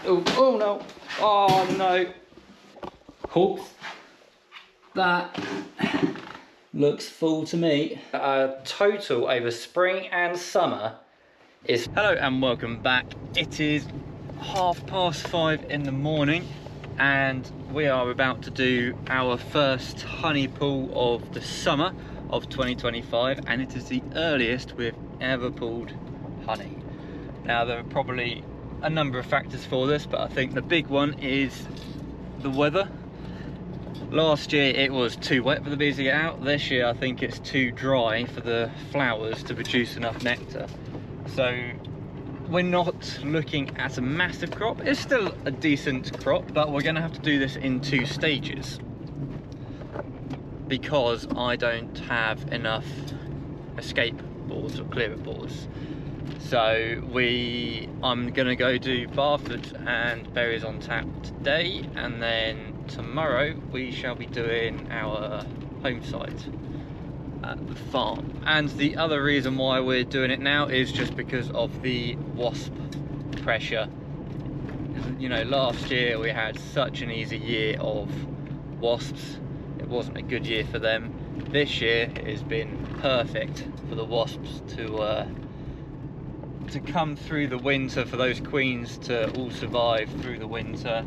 Oh, oh no. Oh no. Oops. That looks full to me. Total over spring and summer is... Hello and welcome back. It is 5:30 in the morning and we are about to do our first honey pull of the summer of 2025, and it is the earliest we've ever pulled honey. Now there are probably a number of factors for this, but I think the big one is the weather. Last year it was too wet for the bees to get out. This year I think it's too dry for the flowers to produce enough nectar. So we're not looking at a massive crop. It's still a decent crop, but we're going to have to do this in 2 stages because I don't have enough escape boards or clear boards. So I'm going to go do Barford and berries on tap today, and then tomorrow we shall be doing our home site at the farm. And the other reason why we're doing it now is just because of the wasp pressure. You know, last year we had such an easy year of wasps. It wasn't a good year for them. This year it has been perfect for the wasps to come through the winter, for those queens to all survive through the winter.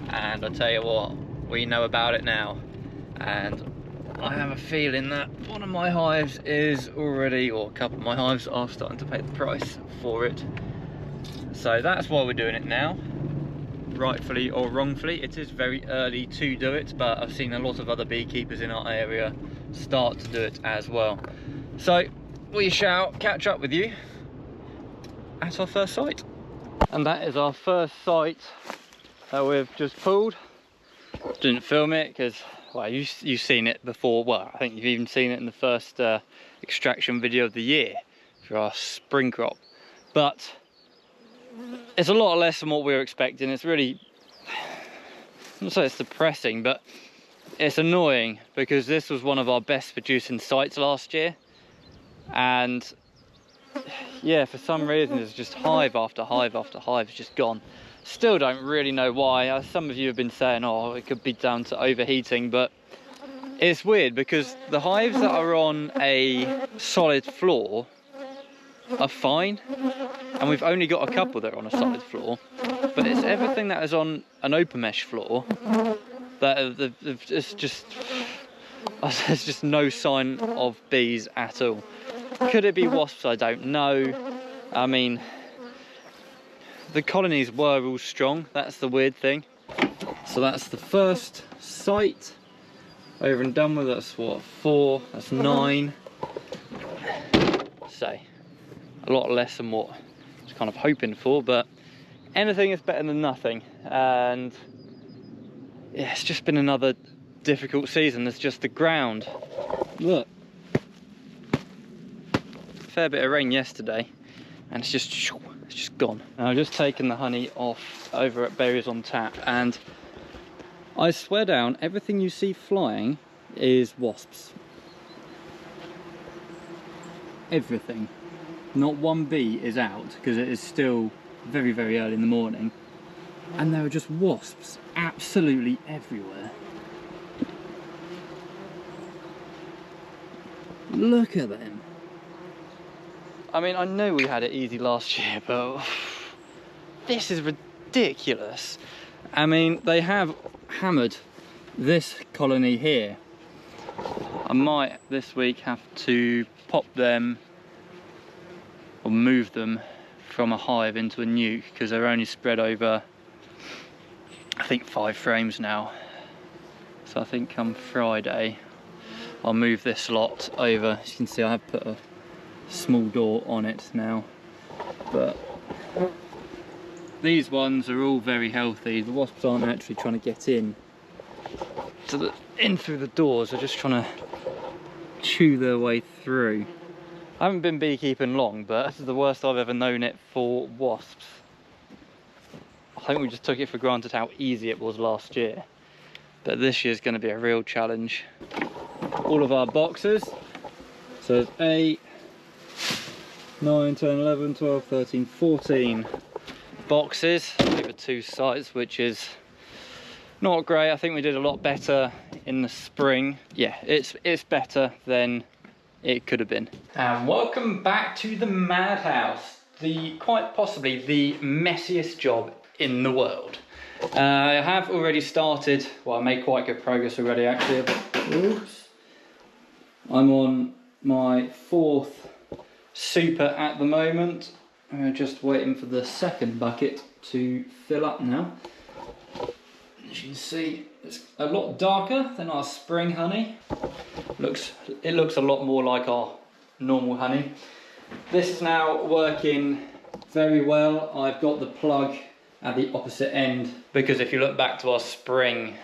And I tell you what, we know about it now, and I have a feeling that one of my hives is already, or a couple of my hives are starting to pay the price for it. So that's why we're doing it now. Rightfully or wrongfully, it is very early to do it, but I've seen a lot of other beekeepers in our area start to do it as well. So we shall catch up with you at our first site. And that is our first site that we've just pulled. Didn't film it because, well, you've seen it before. Well, I think you've even seen it in the first extraction video of the year for our spring crop. But it's a lot less than what we were expecting. It's really, I'm not saying it's depressing, but it's annoying because this was one of our best producing sites last year. And yeah, for some reason it's just hive after hive after hive is just gone. Still don't really know why. Some of you have been saying, oh, it could be down to overheating, but it's weird because the hives that are on a solid floor are fine, and we've only got a couple that are on a solid floor, but it's everything that is on an open mesh floor that it's just, there's just no sign of bees at all. Could it be wasps? I don't know. I mean, the colonies were all strong. That's the weird thing. So that's the first site over and done with. That's what, 4, that's 9. So a lot less than what I was kind of hoping for, but anything is better than nothing. And yeah, it's just been another difficult season. It's just the ground. Look, fair bit of rain yesterday and it's just gone. Now, I've just taken the honey off over at Berries on Tap, and I swear down, everything you see flying is wasps. Everything. Not one bee is out because it is still very, very early in the morning, and there are just wasps absolutely everywhere. Look at them. I mean, I know we had it easy last year, but this is ridiculous. I mean, they have hammered this colony here. I might this week have to pop them or move them from a hive into a nuke because they're only spread over, I think, 5 frames now. So I think come Friday I'll move this lot over. As you can see, I have put a small door on it now, but these ones are all very healthy. The wasps aren't actually trying to get in through the doors. They're just trying to chew their way through. I haven't been beekeeping long, but this is the worst I've ever known it for wasps. I think we just took it for granted how easy it was last year, but this year's going to be a real challenge. All of our boxes, so it's 8, 9, 10, 11, 12, 13, 14 boxes over 2 sites, which is not great. I think we did a lot better in the spring. Yeah, it's better than it could have been. And welcome back to the madhouse, quite possibly the messiest job in the world. I have already started, well, I made quite good progress already actually. Oops. I'm on my 4th super at the moment. I'm just waiting for the second bucket to fill up now. As you can see, it's a lot darker than our spring honey. It looks a lot more like our normal honey. This is now working very well. I've got the plug at the opposite end, because if you look back to our spring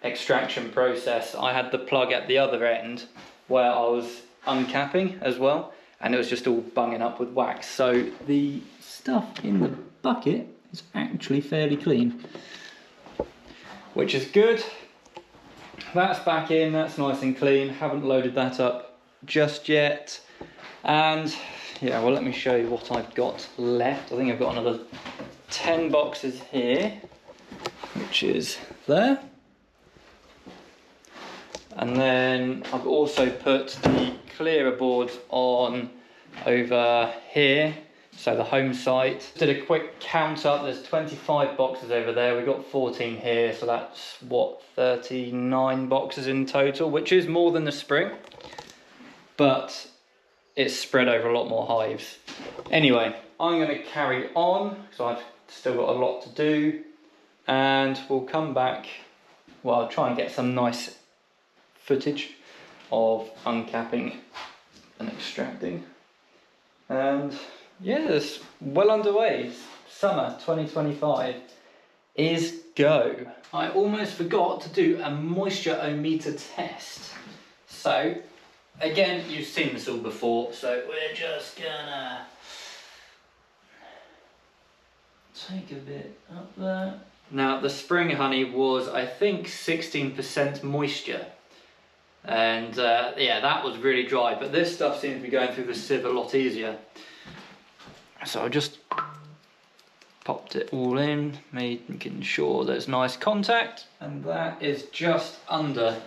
extraction process, I had the plug at the other end where I was uncapping as well, and it was just all bunging up with wax. So the stuff in the bucket is actually fairly clean, which is good. That's back in, that's nice and clean. Haven't loaded that up just yet. And yeah, well, let me show you what I've got left. I think I've got another 10 boxes here, which is there. And then I've also put the clearer boards on over here, so the home site. Did a quick count up, there's 25 boxes over there, we've got 14 here, so that's what, 39 boxes in total, which is more than the spring, but it's spread over a lot more hives. Anyway, I'm going to carry on, because I've still got a lot to do, and we'll come back, well, I'll try and get some nice footage of uncapping and extracting. And yeah, it's well underway. Summer 2025 is go. I almost forgot to do a moisture-o-meter test. So again, you've seen this all before, so we're just gonna take a bit up there. Now the spring honey was, I think, 16% moisture. And yeah, that was really dry, but this stuff seems to be going through the sieve a lot easier. So I just popped it all in, making sure there's nice contact, and that is just under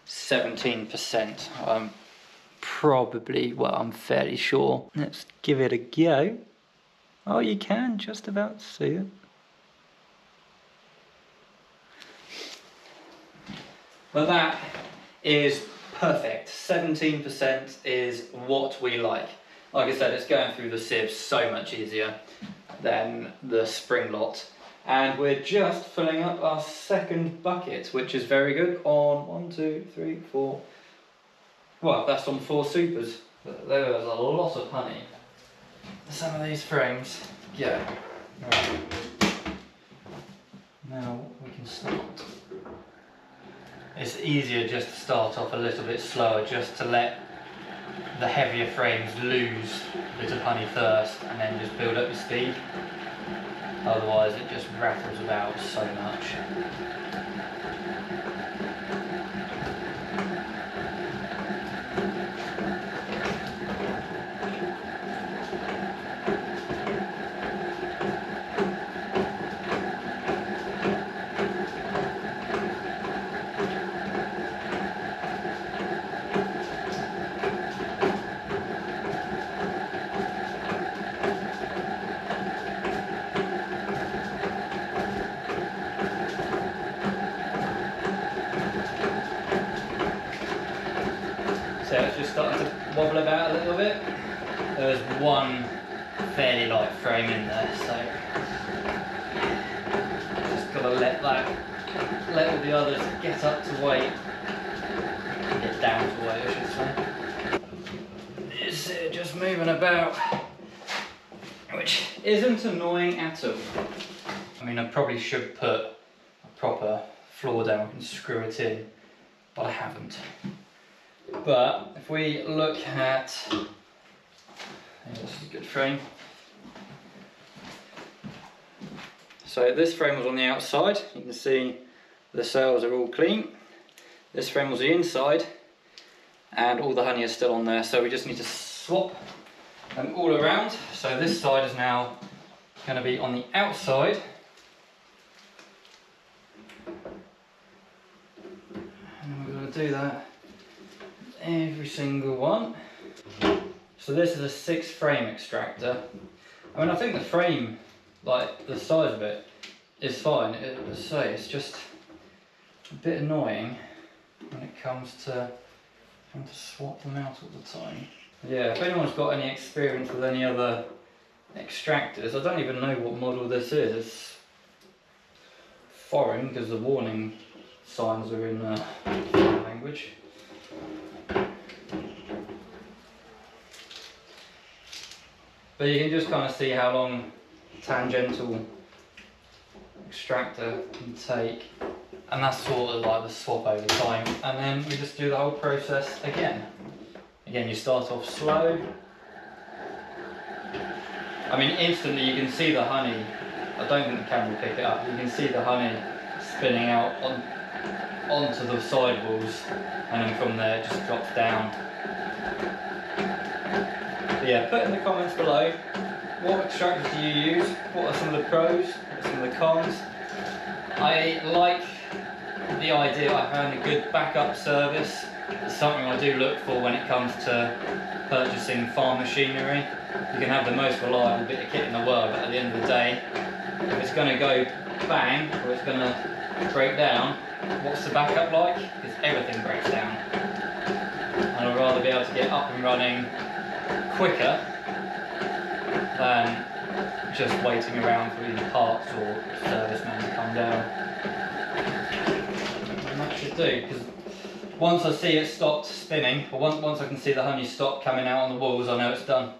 17%. I'm probably, well, I'm fairly sure. Let's give it a go. Oh, you can just about see it. Well, that is perfect. 17% is what we like. Like I said, it's going through the sieve so much easier than the spring lot. And we're just filling up our second bucket, which is very good, on 1, 2, 3, 4. Well, that's on 4 supers. But there was a lot of honey. Some of these frames, yeah. Right. Now we can start. It's easier just to start off a little bit slower, just to let the heavier frames lose a bit of honey first, and then just build up your speed. Otherwise it just rattles about so much. So it's just starting to wobble about a little bit. There's one fairly light frame in there, so just got to let all the others get up to weight, get down to weight, I should say. It's just moving about, which isn't annoying at all. I mean, I probably should put a proper floor down and screw it in, but I haven't. But if we look at, this is a good frame. So this frame was on the outside, you can see the cells are all clean. This frame was the inside, and all the honey is still on there, so we just need to swap them all around. So this side is now going to be on the outside. And we're going to do that every single one. So this is a 6 frame extractor. I mean, I think the frame, like the size of it, is fine. As I say, it's just a bit annoying when it comes to having to swap them out all the time. Yeah, if anyone's got any experience with any other extractors, I don't even know what model this is. It's foreign because the warning signs are in foreign language. But you can just kind of see how long tangential extractor can take, and that's sort of like the swap over time. And then we just do the whole process again. Again, you start off slow. I mean, instantly you can see the honey. I don't think the camera will pick it up. You can see the honey spinning out onto the sidewalls, and then from there it just drops down. But yeah, put in the comments below, what extractor do you use? What are some of the pros? What are some of the cons? I like the idea of having a good backup service. It's something I do look for when it comes to purchasing farm machinery. You can have the most reliable bit of kit in the world, but at the end of the day, if it's going to go bang or it's going to break down, what's the backup like? Because everything breaks down. And I'd rather be able to get up and running quicker than just waiting around for either parts or servicemen to come down. And that should do, because once I see it stopped spinning, or once I can see the honey stop coming out on the walls, I know it's done.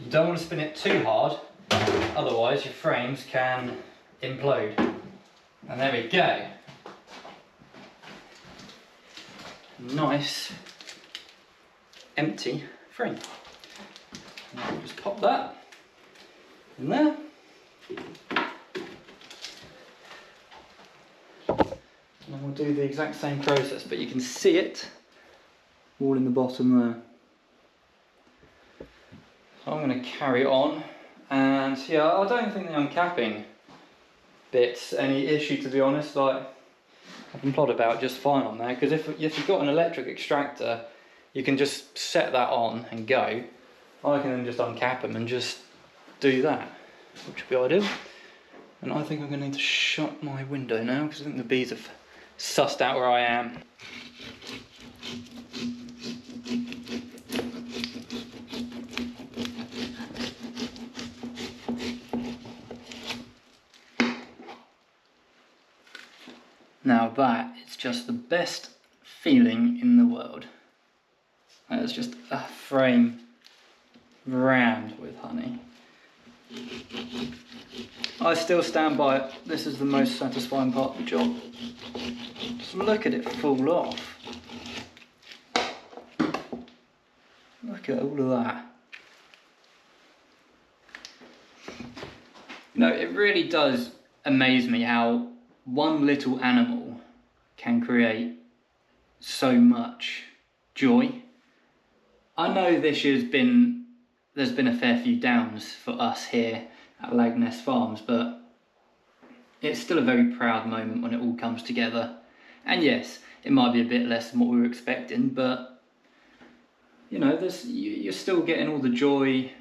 You don't want to spin it too hard, otherwise your frames can implode. And there we go. Nice empty frame. Now we'll just pop that in there. And then we'll do the exact same process, but you can see it all in the bottom there. So I'm going to carry on, and yeah, I don't think the uncapping bit's any issue, to be honest. Like, I can plod about just fine on there, because if you've got an electric extractor, you can just set that on and go. I can then just uncap them and just do that, which would be ideal. And I think I'm going to need to shut my window now, because I think the bees have sussed out where I am. Now that is just the best feeling in the world. That is just a frame rammed with honey. I still stand by it. This is the most satisfying part of the job. Just look at it fall off. Look at all of that. You know, it really does amaze me how one little animal can create so much joy. I know this year's there's been a fair few downs for us here at Lagness Farms, but it's still a very proud moment when it all comes together. And yes, it might be a bit less than what we were expecting, but you know, you're still getting all the joy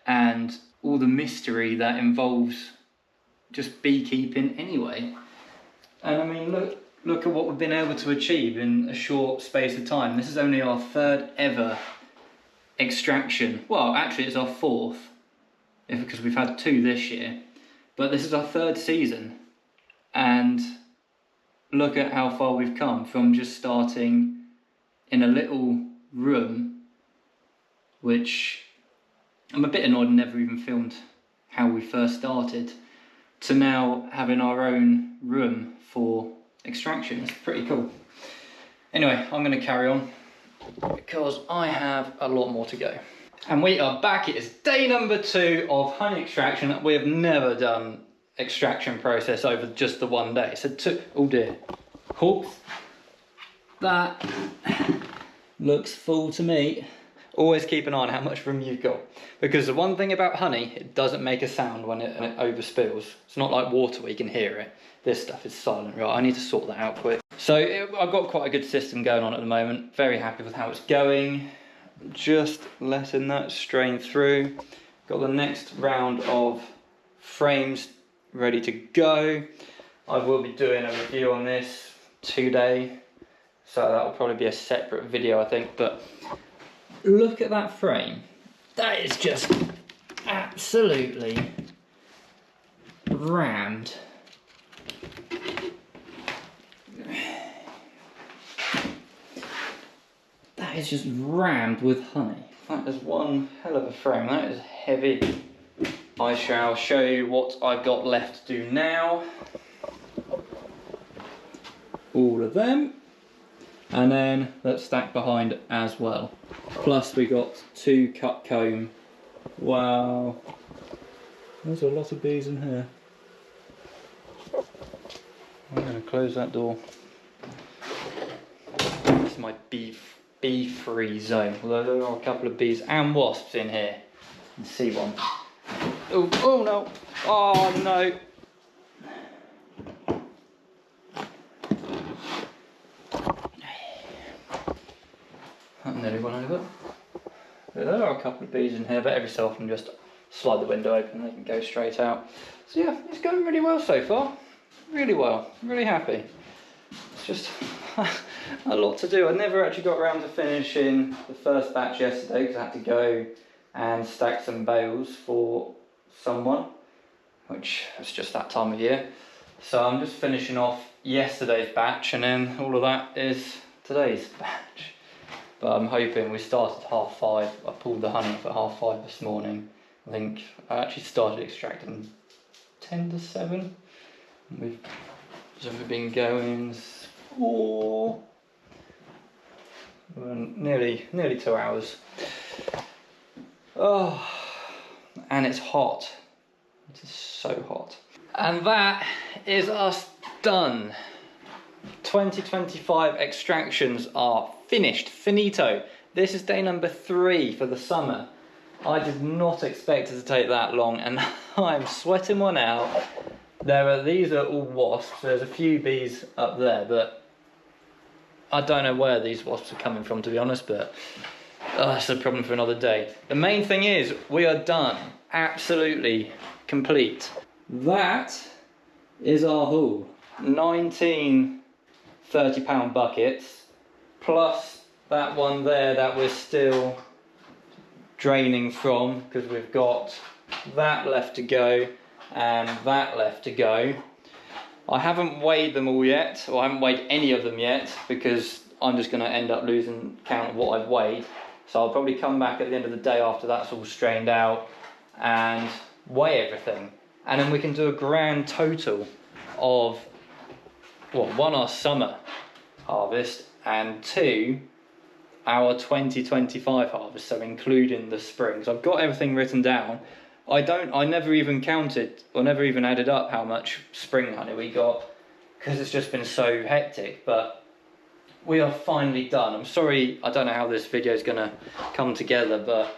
and all the mystery that involves just beekeeping anyway. And I mean, look at what we've been able to achieve in a short space of time. This is only our 3rd ever extraction. Well, actually it's our 4th, because we've had 2 this year. But this is our 3rd season. And look at how far we've come from just starting in a little room, which I'm a bit annoyed I never even filmed how we first started, to now having our own room for extraction. It's pretty cool. Anyway, I'm going to carry on because I have a lot more to go. And we are back. It is day number 2 of honey extraction. We have never done extraction process over just the one day. So oh dear. Oh, that looks full to me. always keep an eye on how much room you've got. Because the one thing about honey, it doesn't make a sound when it overspills. It's not like water where you can hear it. This stuff is silent. Right, I need to sort that out quick. So I've got quite a good system going on at the moment. Very happy with how it's going. Just letting that strain through. Got the next round of frames ready to go. I will be doing a review on this today, so that will probably be a separate video, I think. But look at that frame. That is just absolutely rammed. That is just rammed with honey. That is one hell of a frame. That is heavy. I shall show you what I've got left to do now. All of them. And then let's stack behind as well. Plus we got 2 cut comb. Wow. There's a lot of bees in here. I'm going to close that door. This is my bee-free zone. Although there are a couple of bees and wasps in here. You can see one. Oh, oh no! Oh no! That nearly went over. There are a couple of bees in here, but every so often just slide the window open and they can go straight out. So yeah, it's going really well so far. Really well. Really happy. It's just a lot to do. I never actually got around to finishing the first batch yesterday because I had to go and stack some bales for someone, which is just that time of year. So I'm just finishing off yesterday's batch, and then all of that is today's batch. But I'm hoping, we started at 5:30. I pulled the honey off at 5:30 this morning. I think I actually started extracting 10 to 7. We've been going for nearly 2 hours. Oh, and it's hot. It is so hot. And that is us done. 2025 extractions are finished, finito. This is day number 3 for the summer. I did not expect it to take that long, and I'm sweating one out. These are all wasps. There's a few bees up there, but I don't know where these wasps are coming from, to be honest, but that's a problem for another day. The main thing is, we are done. Absolutely complete. That is our haul. 19 £30 buckets, plus that one there that we're still draining from, because we've got that left to go and that left to go. I haven't weighed them all yet, or I haven't weighed any of them yet, because I'm just going to end up losing count of what I've weighed. So I'll probably come back at the end of the day after that's all strained out and weigh everything. And then we can do a grand total of, well, 1, our summer harvest, and 2, our 2025 harvest, so including the spring. So I've got everything written down. I never even counted, or never even added up how much spring honey we got, because it's just been so hectic, but we are finally done. I'm sorry, I don't know how this video is going to come together, but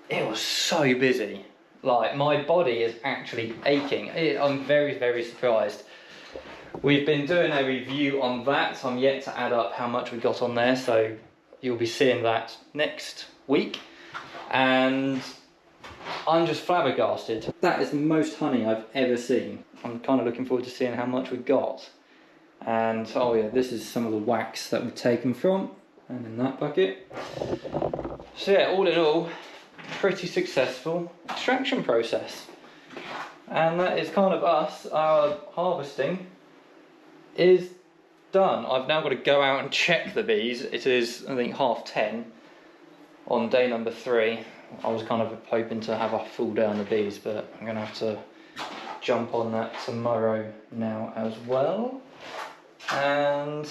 it was so busy. Like, my body is actually aching. I'm very, very surprised. We've been doing a review on that. I'm yet to add up how much we got on there, so you'll be seeing that next week. And I'm just flabbergasted. That is the most honey I've ever seen. I'm kind of looking forward to seeing how much we got. And oh yeah, this is some of the wax that we've taken from, and in that bucket. So yeah, all in all, pretty successful extraction process. And that is kind of us. Our harvesting is done. I've now got to go out and check the bees. It is, I think, 10:30 on day number 3. I was kind of hoping to have a full day on the bees, but I'm going to have to jump on that tomorrow now as well. And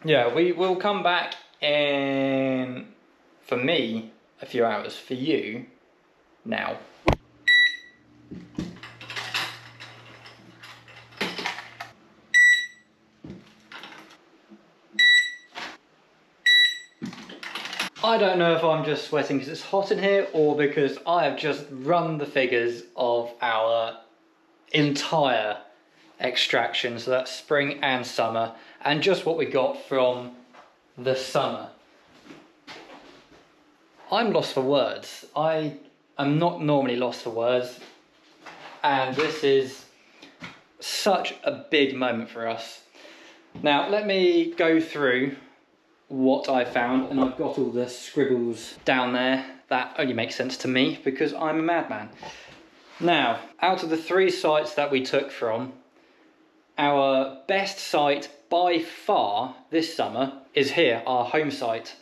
yeah, we will come back in, for me, a few hours. For you, now. I don't know if I'm just sweating because it's hot in here or because I have just run the figures of our entire extraction, so that's spring and summer, and just what we got from the summer. I'm lost for words. I am not normally lost for words, and this is such a big moment for us. Now let me go through what I found, and I've got all the scribbles down there. That only makes sense to me because I'm a madman. Now, out of the 3 sites that we took from, our best site by far this summer is here, our home site.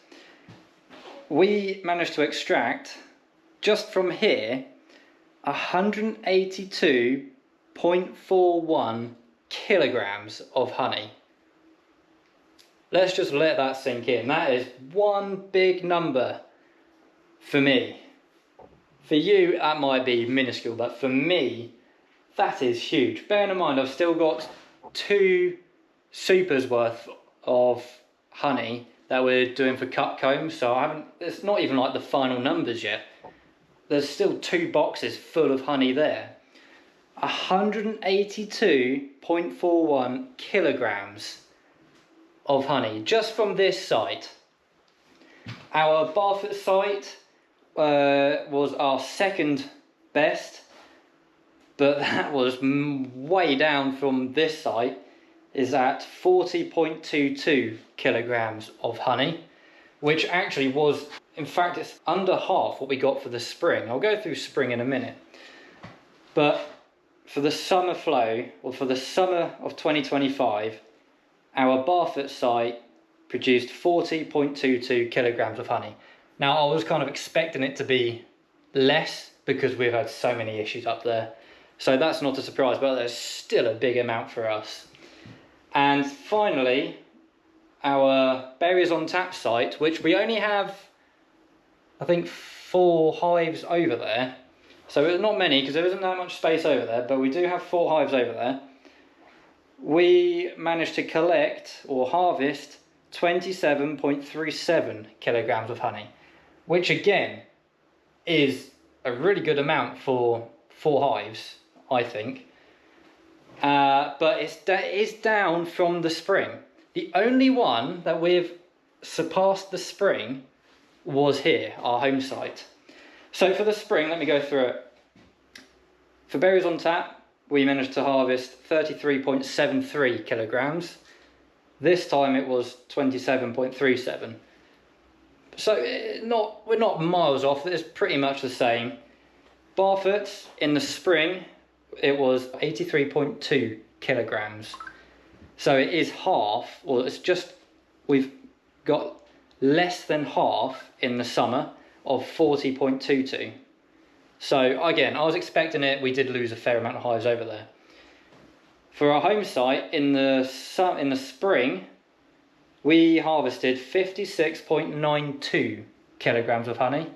We managed to extract, just from here, 182.41 kilograms of honey. Let's just let that sink in. That is one big number for me. For you, that might be minuscule, but for me, that is huge. Bearing in mind, I've still got 2 supers worth of honey that we're doing for cut combs, so it's not even like the final numbers yet. There's still 2 boxes full of honey there. 182.41 kilograms of honey just from this site. Our Barfoot site was our second best, but that was way down from this site, is at 40.22 kilograms of honey, which actually was, in fact, it's under half what we got for the spring. I'll go through spring in a minute. But for the summer flow, or for the summer of 2025, our Barfoot site produced 40.22 kilograms of honey. Now, I was kind of expecting it to be less because we've had so many issues up there. So that's not a surprise, but there's still a big amount for us. And finally, our Berries on Tap site, which we only have, I think, 4 hives over there. So it's not many because there isn't that much space over there, but we do have 4 hives over there. We managed to collect or harvest 27.37 kilograms of honey, which again is a really good amount for 4 hives, I think. But it's down from the spring. The only one that we've surpassed the spring was here, our home site. So for the spring, let me go through it. For Berries on Tap, we managed to harvest 33.73 kilograms. This time it was 27.37. So we're not miles off, it's pretty much the same. Barfoot, in the spring, it was 83.2 kilograms. So it is half, or it's just, we've got less than half in the summer of 40.22. So again, I was expecting it, we did lose a fair amount of hives over there. For our home site, in the spring, we harvested 56.92 kilograms of honey,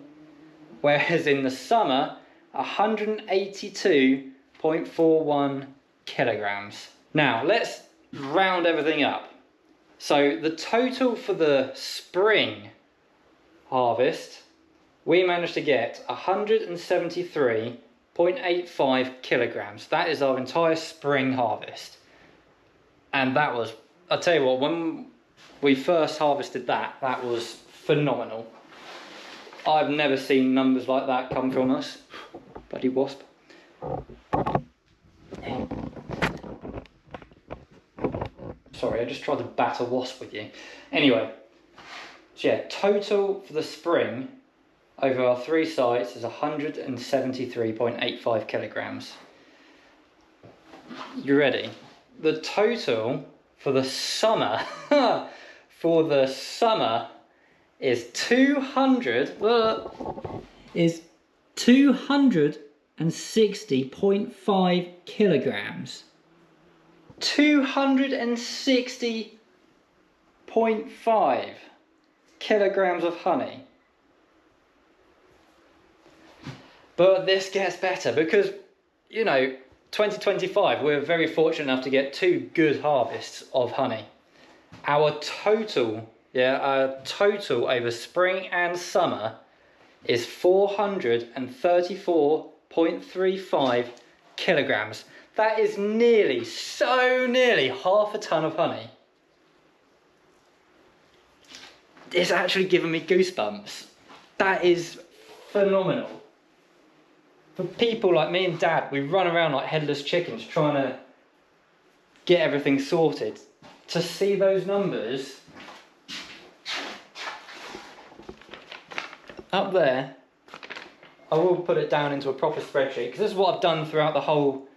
whereas in the summer, 182.41 kilograms. Now, let's round everything up. So the total for the spring harvest, we managed to get 173.85 kilograms. That is our entire spring harvest. And that was, I'll tell you what, when we first harvested that was phenomenal. I've never seen numbers like that come from us. Bloody wasp. Sorry, I just tried to bat a wasp with you. Anyway, so yeah, total for the spring over our 3 sites is 173.85 kilograms. You ready? The total for the summer, is 260.5 kilograms. 260.5 kilograms of honey. But this gets better because, you know, 2025, we're very fortunate enough to get 2 good harvests of honey. Our total Yeah, our total over spring and summer is 434.35 kilograms. That is nearly, so nearly half a ton of honey. It's actually giving me goosebumps. That is phenomenal. For people like me and Dad, we run around like headless chickens trying to get everything sorted. To see those numbers up there, I will put it down into a proper spreadsheet, because this is what I've done throughout the whole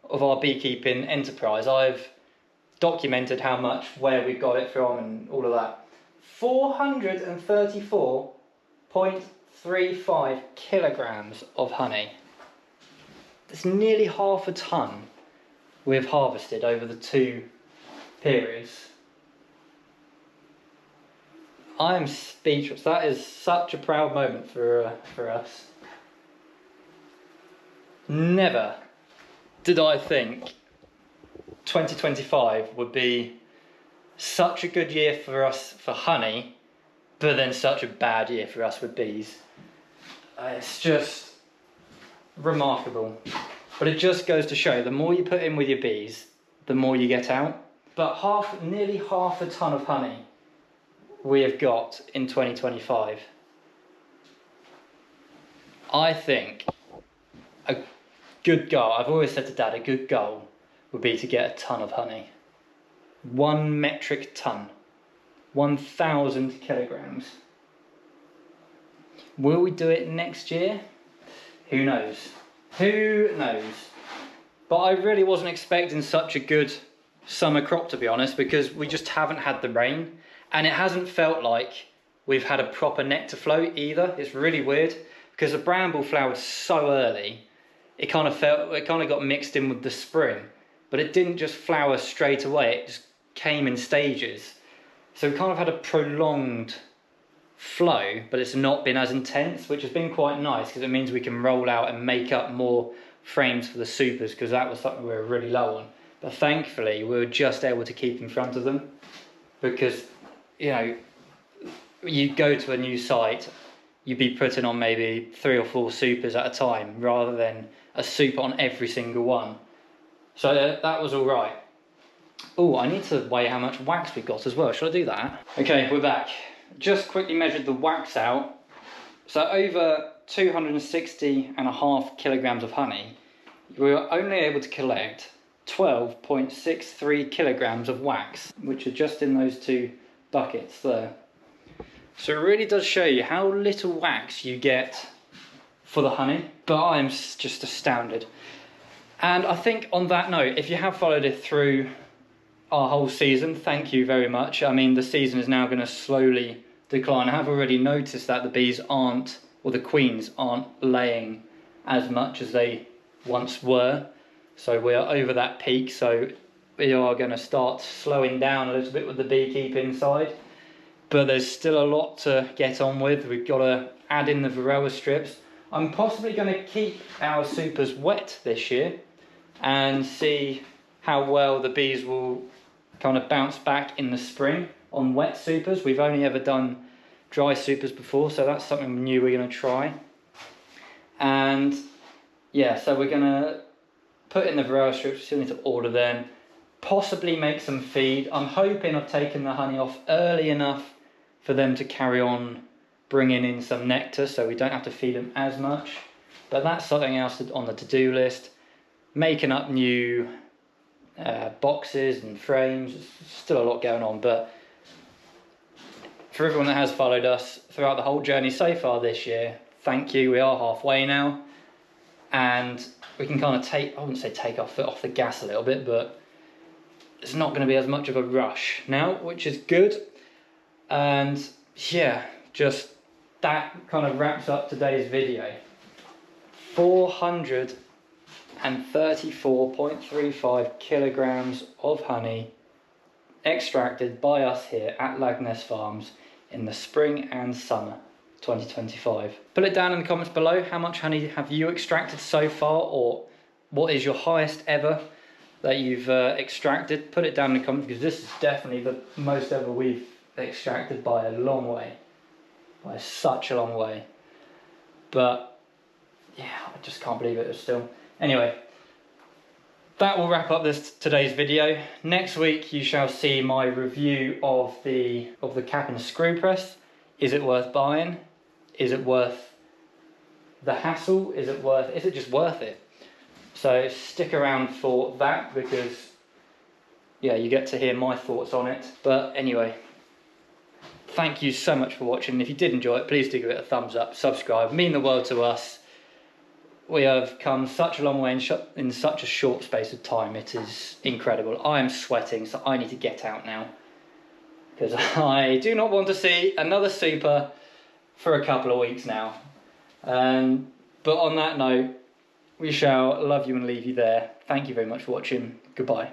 of our beekeeping enterprise. I've documented how much, where we got it from and all of that. 434.35 kilograms of honey. That's nearly half a ton we've harvested over the 2 periods. I am speechless. That is such a proud moment for us. Never did I think 2025 would be such a good year for us for honey, but then such a bad year for us with bees. It's just remarkable. But it just goes to show, the more you put in with your bees, the more you get out. But nearly half a ton of honey we have got in 2025. I think a good goal, I've always said to Dad, a good goal would be to get a ton of honey. 1 metric ton, 1,000 kilograms. Will we do it next year? Who knows? Who knows? But I really wasn't expecting such a good summer crop, to be honest, because we just haven't had the rain, and it hasn't felt like we've had a proper nectar flow either. It's really weird, because the bramble flowered so early, it kind of got mixed in with the spring, but it didn't just flower straight away, it just came in stages. So we kind of had a prolonged flow, but it's not been as intense, which has been quite nice, because it means we can roll out and make up more frames for the supers, because that was something we were really low on. But thankfully we were just able to keep in front of them, because, you know, you go to a new site, you'd be putting on maybe 3 or 4 supers at a time rather than a super on every single one. So that was all right. Oh, I need to weigh how much wax we got as well. Should I do that? Okay, we're back. Just quickly measured the wax out. So over 260.5 kilograms of honey, we were only able to collect 12.63 kilograms of wax, which are just in those 2 buckets there. So it really does show you how little wax you get for the honey, but I'm just astounded. And I think on that note, if you have followed it through our whole season, thank you very much. I mean, the season is now going to slowly decline. I have already noticed that the bees aren't, or the queens aren't laying as much as they once were. So we are over that peak, so we are going to start slowing down a little bit with the beekeeping side. But there's still a lot to get on with. We've got to add in the varroa strips. I'm possibly going to keep our supers wet this year and see how well the bees will kind of bounce back in the spring on wet supers. We've only ever done dry supers before, so that's something new we're going to try. And yeah, so we're going to put in the varroa strips. We still need to order them, possibly make some feed. I'm hoping I've taken the honey off early enough for them to carry on bringing in some nectar, so we don't have to feed them as much. But that's something else on the to-do list. Making up new boxes and frames. There's still a lot going on, but for everyone that has followed us throughout the whole journey so far this year, thank you. We are halfway now, and we can kind of I wouldn't say take our foot off the gas a little bit, but it's not going to be as much of a rush now, which is good. And yeah, just that kind of wraps up today's video. 434.35 kilograms of honey extracted by us here at Lagness Farms in the spring and summer 2025. Put it down in the comments below. How much honey have you extracted so far, or what is your highest ever that you've extracted? Put it down in the comments, because this is definitely the most ever we've the extractor by a long way, by such a long way. But yeah, I just can't believe it still. Anyway, that will wrap up today's video. Next week you shall see my review of the cap and screw press. Is it worth buying? Is it worth the hassle? Is it just worth it? So stick around for that, because yeah, you get to hear my thoughts on it. But anyway, thank you so much for watching. If you did enjoy it, please do give it a thumbs up, subscribe, mean the world to us. We have come such a long way in such a short space of time. It is incredible. I am sweating, so I need to get out now, because I do not want to see another super for a couple of weeks now. But on that note, we shall love you and leave you there. Thank you very much for watching. Goodbye.